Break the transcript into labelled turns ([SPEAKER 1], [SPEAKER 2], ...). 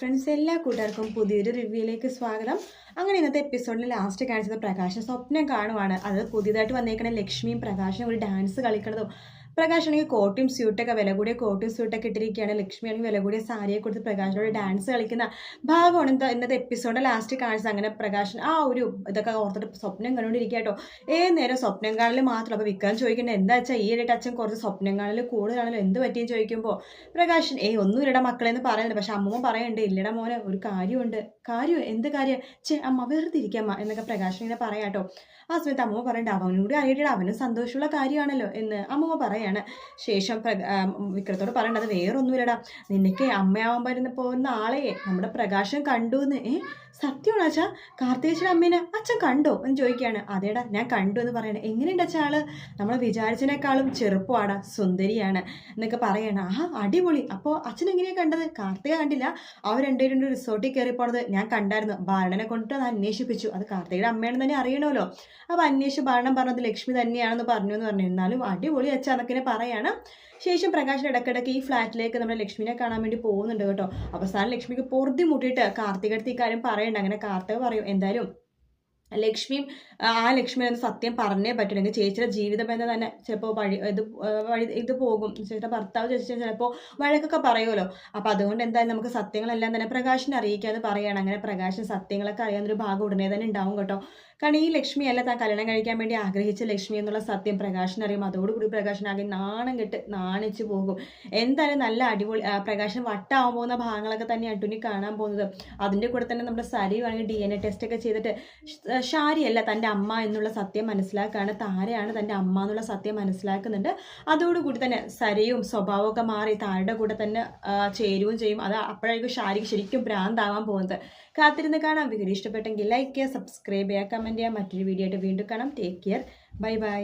[SPEAKER 1] Friends, എല്ലാ കൂട്ടുകാർക്കും പുതിയൊരു റിവ്യൂയിലേക്ക് സ്വാഗതം. അങ്ങനെ ഇന്നത്തെ എപ്പിസോഡിൽ ലാസ്റ്റ് കാണിച്ചത് പ്രകാശൻ സ്വപ്നം കാണുവാണ്. അത് പുതിയതായിട്ട് വന്നേക്കണ ലക്ഷ്മിയും പ്രകാശനും ഒരു ഡാൻസ് കളിക്കണതും. പ്രകാശാണെങ്കിൽ കോട്ടും സ്യൂട്ടൊക്കെ വില കൂടിയ കോട്ടും സ്യൂട്ടൊക്കെ ഇട്ടിരിക്കുകയാണ്. ലക്ഷ്മിയാണെങ്കിൽ വില കൂടിയ സാരിയെ കൊടുത്ത് പ്രകാശനോട് ഡാൻസ് കളിക്കുന്ന ഭാഗമാണ് ഇന്നത്തെ എപ്പിസോഡ് ലാസ്റ്റ് കാണിച്ചത്. അങ്ങനെ പ്രകാശൻ ആ ഒരു ഇതൊക്കെ ഓർത്തിട്ട് സ്വപ്നം കണ്ടുകൊണ്ടിരിക്കുക കേട്ടോ. നേരം സ്വപ്നം കാണൽ മാത്രം. അപ്പോൾ വിക്രം ചോദിക്കേണ്ടത് എന്താ വെച്ചാൽ ഈ ഇടയിട്ട് അച്ഛൻ കുറച്ച് സ്വപ്നം കാണൽ കൂടുതലാണല്ലോ, എന്ത് പറ്റിയെന്ന് ചോദിക്കുമ്പോൾ പ്രകാശൻ ഒന്നും ഇല്ലട മക്കളെന്ന് പറയുന്നുണ്ട്. പക്ഷെ അമ്മൂമ്മ പറയണ്ടേ, ഇല്ലട മോനെ ഒരു കാര്യമുണ്ട്. കാര്യം എന്ത് കാര്യം? അമ്മ വെറുതെ ഇരിക്കമ്മ എന്നൊക്കെ പ്രകാശൻ ഇങ്ങനെ പറയാട്ടോ. ആ സമയത്ത് അമ്മൂമ്മ പറയണ്ട, അവനും കൂടി അറിയട്ടെ, അവനും സന്തോഷമുള്ള കാര്യമാണല്ലോ എന്ന് അമ്മൂമ്മ പറയാണ്. ശേഷം വിക്രത്തോട് പറയണ്ടത് വേറൊന്നുമില്ലടാ, നിനക്ക് അമ്മയാവാൻ വരുന്ന പോകുന്ന ആളെ നമ്മുടെ പ്രകാശൻ കണ്ടു എന്ന്. സത്യമാണോ അച്ഛാ? കാർത്തികേച്ചിയുടെ അമ്മേനെ അച്ഛൻ കണ്ടോ എന്ന് ചോദിക്കുകയാണ്. അതേടാ ഞാൻ കണ്ടു എന്ന് പറയണേ. എങ്ങനെയുണ്ട് അച്ഛാ ആള്? നമ്മൾ വിചാരിച്ചതിനേക്കാളും ചെറുപ്പമാടാ, സുന്ദരിയാണ് എന്നൊക്കെ പറയണം. അടിപൊളി. അപ്പോൾ അച്ഛൻ എങ്ങനെയാണ് കണ്ടത്? കാർത്തിക കണ്ടില്ല, അവർ രണ്ടുപേരും റിസോർട്ടിൽ കയറി പോണത് ഞാൻ കണ്ടായിരുന്നു. ബാലനെ കൊണ്ടിട്ട് അത് അന്വേഷിപ്പിച്ചു. അത് കാർത്തികയുടെ അമ്മയാണെന്ന് തന്നെ അറിയണമല്ലോ. അപ്പോൾ അന്വേഷിച്ച് ബാലൻ പറഞ്ഞത് ലക്ഷ്മി തന്നെയാണെന്ന് പറഞ്ഞു എന്ന് പറഞ്ഞു. എന്നാലും അടിപൊളി അച്ഛാ എന്നൊക്കെ പറയാണ്. ശേഷം പ്രകാശൻ ഇടയ്ക്കിടയ്ക്ക് ഈ ഫ്ലാറ്റിലേക്ക് നമ്മുടെ ലക്ഷ്മിനെ കാണാൻ വേണ്ടി പോകുന്നുണ്ട് കേട്ടോ. അവസാനം ലക്ഷ്മിക്ക് പൊറുതി മുട്ടിയിട്ട് കാർത്തികടുത്ത് ഈ കാര്യം പറയണ്ട. അങ്ങനെ കാർത്തിക പറയും, എന്തായാലും ലക്ഷ്മി എന്ന് സത്യം പറഞ്ഞേ പറ്റില്ലെങ്കിൽ ചേച്ചിയുടെ ജീവിതം എന്ന് തന്നെ ചിലപ്പോൾ ഇത് പോകും. ചേച്ചിയുടെ ഭർത്താവ് ചേച്ചി ചിലപ്പോൾ വഴക്കൊക്കെ പറയുമല്ലോ. അപ്പോൾ അതുകൊണ്ട് എന്തായാലും നമുക്ക് സത്യങ്ങളെല്ലാം തന്നെ പ്രകാശിനെ അറിയിക്കാമെന്ന് പറയുകയാണ്. അങ്ങനെ പ്രകാശൻ സത്യങ്ങളൊക്കെ അറിയാവുന്നൊരു ഭാഗം ഉടനെ തന്നെ ഉണ്ടാവും കേട്ടോ. കാരണം ഈ ലക്ഷ്മിയല്ല താൻ കല്യാണം കഴിക്കാൻ വേണ്ടി ആഗ്രഹിച്ച ലക്ഷ്മി എന്നുള്ള സത്യം പ്രകാശൻ അറിയും. അതോടുകൂടി പ്രകാശൻ ആകെ നാണം കെട്ട് നാണിച്ച് പോകും. എന്തായാലും നല്ല അടിപൊളി പ്രകാശൻ വട്ടാവാൻ പോകുന്ന ഭാഗങ്ങളൊക്കെ തന്നെയാണ് തുണി കാണാൻ പോകുന്നത്. അതിൻ്റെ കൂടെ തന്നെ നമ്മുടെ സരിയുവാണെങ്കിൽ DNA ടെസ്റ്റ് ഒക്കെ ചെയ്തിട്ട് ഷാരിയല്ല തൻ്റെ അമ്മ എന്നുള്ള സത്യം മനസ്സിലാക്കുകയാണ്. താരയാണ് തൻ്റെ അമ്മ എന്നുള്ള സത്യം മനസ്സിലാക്കുന്നുണ്ട്. അതോടുകൂടി തന്നെ സരിയും സ്വഭാവമൊക്കെ മാറി താരയുടെ കൂടെ തന്നെ ചേരുകയും ചെയ്യും. അത് അപ്പോഴായിരിക്കും ഷാരിക്ക് ശരിക്കും ഭ്രാന്താവാൻ പോകുന്നത്. കാത്തിരുന്ന് കാണാം. വീഡിയോ ഇഷ്ടപ്പെട്ടെങ്കിൽ ലൈക്ക് ചെയ്യുക, സബ്സ്ക്രൈബ് ചെയ്യുക, കമൻറ്റ് ചെയ്യുക. മറ്റൊരു വീഡിയോ ആയിട്ട് വീണ്ടും കാണാം. Take care. Bye bye.